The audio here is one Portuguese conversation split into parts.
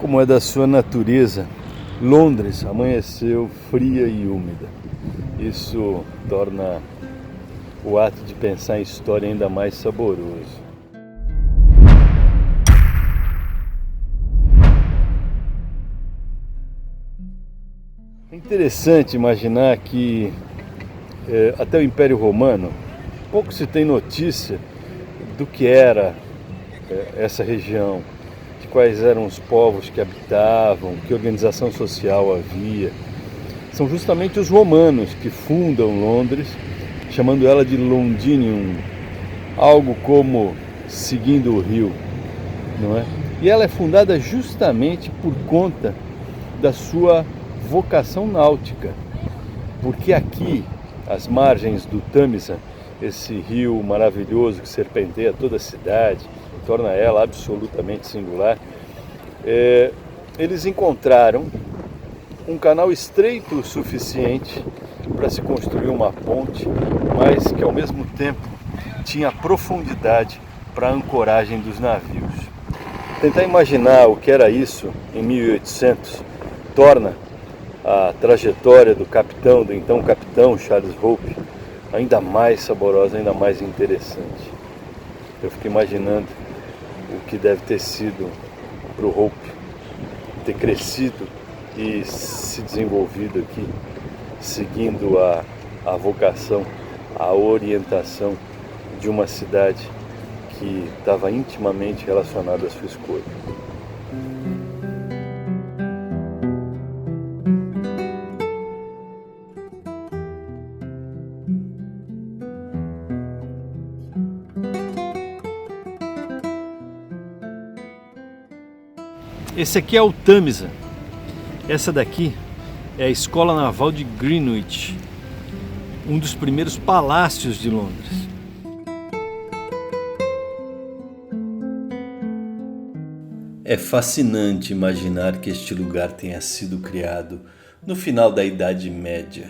Como é da sua natureza, Londres amanheceu fria e úmida. Isso torna o ato de pensar em história ainda mais saboroso. É interessante imaginar que até o Império Romano pouco se tem notícia do que era essa região, de quais eram os povos que habitavam, que organização social havia. São justamente os romanos que fundam Londres, chamando ela de Londinium, algo como seguindo o rio, não é? E ela é fundada justamente por conta da sua vocação náutica, porque aqui, às margens do Tâmisa, esse rio maravilhoso que serpenteia toda a cidade, torna ela absolutamente singular, eles encontraram um canal estreito o suficiente para se construir uma ponte, mas que ao mesmo tempo tinha profundidade para a ancoragem dos navios. Tentar imaginar o que era isso em 1800 torna a trajetória do então capitão Charles Hope ainda mais saborosa, ainda mais interessante. Eu fico imaginando o que deve ter sido para o Hope ter crescido e se desenvolvido aqui, seguindo a vocação, a orientação de uma cidade que estava intimamente relacionada à sua escolha. Esse aqui é o Tâmisa. Essa daqui é a Escola Naval de Greenwich, um dos primeiros palácios de Londres. É fascinante imaginar que este lugar tenha sido criado no final da Idade Média,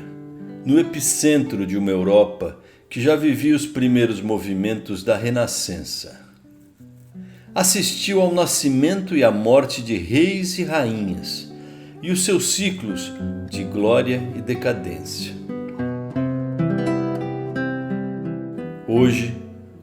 no epicentro de uma Europa que já vivia os primeiros movimentos da Renascença. Assistiu ao nascimento e à morte de reis e rainhas e os seus ciclos de glória e decadência. Hoje,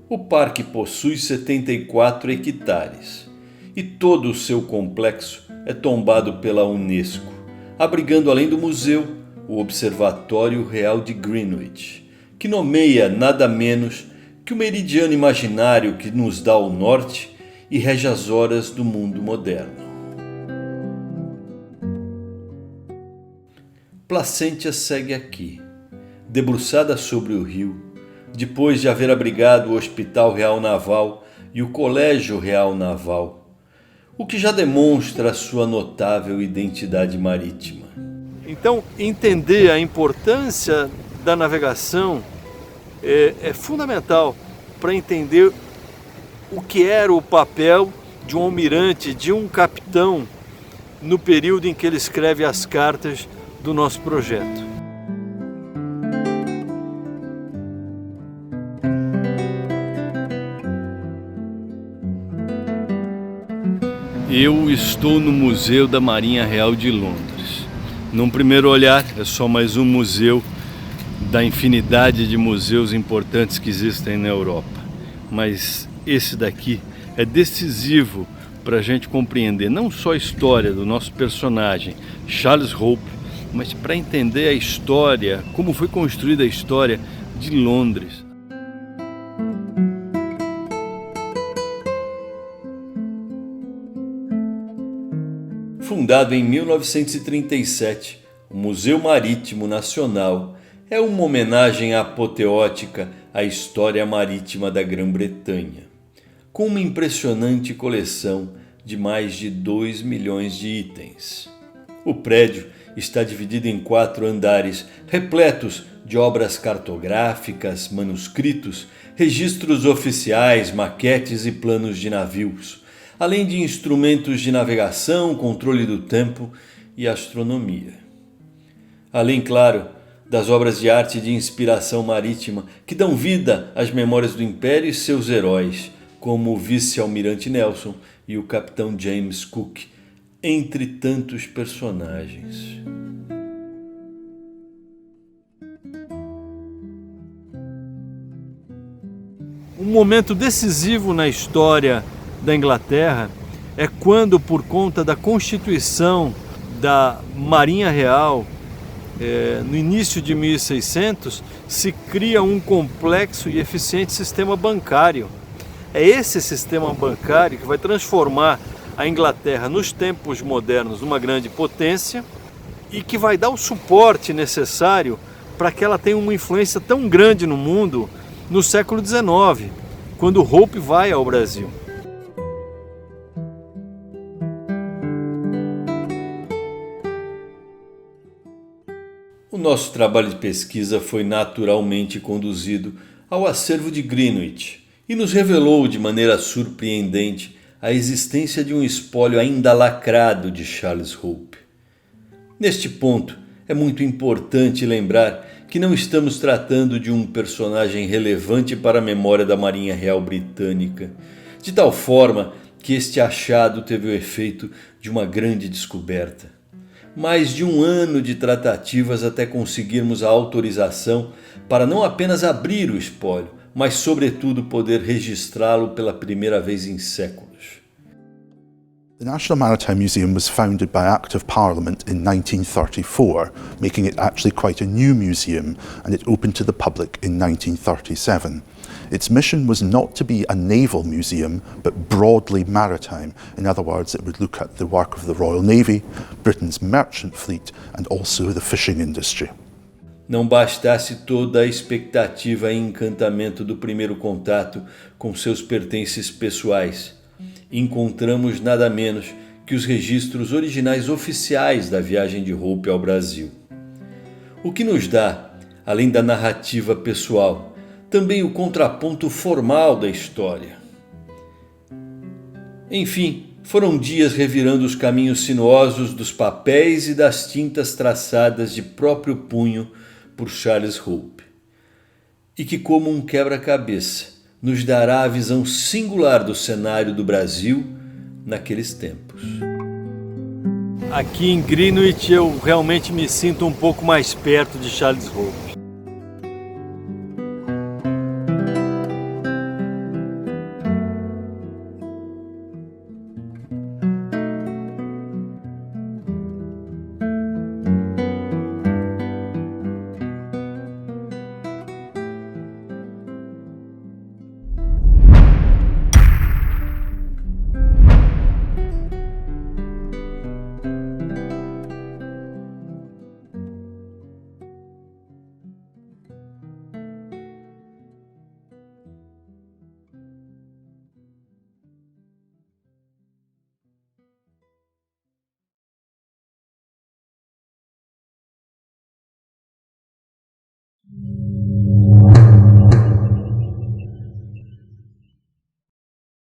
o parque possui 74 hectares e todo o seu complexo é tombado pela Unesco, abrigando além do museu o Observatório Real de Greenwich, que nomeia nada menos que o meridiano imaginário que nos dá o norte e rege as horas do mundo moderno. Placência segue aqui, debruçada sobre o rio, depois de haver abrigado o Hospital Real Naval e o Colégio Real Naval, o que já demonstra a sua notável identidade marítima. Então, entender a importância da navegação é fundamental para entender o que era o papel de um almirante, de um capitão, no período em que ele escreve as cartas do nosso projeto. Eu estou no Museu da Marinha Real de Londres. Num primeiro olhar, é só mais um museu da infinidade de museus importantes que existem na Europa. Mas esse daqui é decisivo para a gente compreender não só a história do nosso personagem, Charles Hope, mas para entender a história, como foi construída a história de Londres. Fundado em 1937, o Museu Marítimo Nacional é uma homenagem apoteótica à história marítima da Grã-Bretanha, com uma impressionante coleção de mais de 2 milhões de itens. O prédio está dividido em 4 andares, repletos de obras cartográficas, manuscritos, registros oficiais, maquetes e planos de navios, além de instrumentos de navegação, controle do tempo e astronomia. Além, claro, das obras de arte e de inspiração marítima que dão vida às memórias do Império e seus heróis, como o vice-almirante Nelson e o capitão James Cook, entre tantos personagens. Um momento decisivo na história da Inglaterra é quando, por conta da constituição da Marinha Real, no início de 1600, se cria um complexo e eficiente sistema bancário. É esse sistema bancário que vai transformar a Inglaterra nos tempos modernos numa grande potência e que vai dar o suporte necessário para que ela tenha uma influência tão grande no mundo no século XIX, quando Hope vai ao Brasil. O nosso trabalho de pesquisa foi naturalmente conduzido ao acervo de Greenwich e nos revelou de maneira surpreendente a existência de um espólio ainda lacrado de Charles Hope. Neste ponto, é muito importante lembrar que não estamos tratando de um personagem relevante para a memória da Marinha Real Britânica, de tal forma que este achado teve o efeito de uma grande descoberta. Mais de um ano de tratativas até conseguirmos a autorização para não apenas abrir o espólio, mas sobretudo poder registrá-lo pela primeira vez em séculos. The National Maritime Museum was founded by Act of Parliament in 1934, making it actually quite a new museum, and it opened to the public in 1937. Its mission was not to be a naval museum, but broadly maritime. In other words, it would look at the work of the Royal Navy, Britain's merchant fleet, and also the fishing industry. Não bastasse toda a expectativa e encantamento do primeiro contato com seus pertences pessoais, encontramos nada menos que os registros originais oficiais da viagem de Hope ao Brasil. O que nos dá, além da narrativa pessoal, também o contraponto formal da história. Enfim, foram dias revirando os caminhos sinuosos dos papéis e das tintas traçadas de próprio punho por Charles Hope, e que, como um quebra-cabeça, nos dará a visão singular do cenário do Brasil naqueles tempos. Aqui em Greenwich eu realmente me sinto um pouco mais perto de Charles Hope.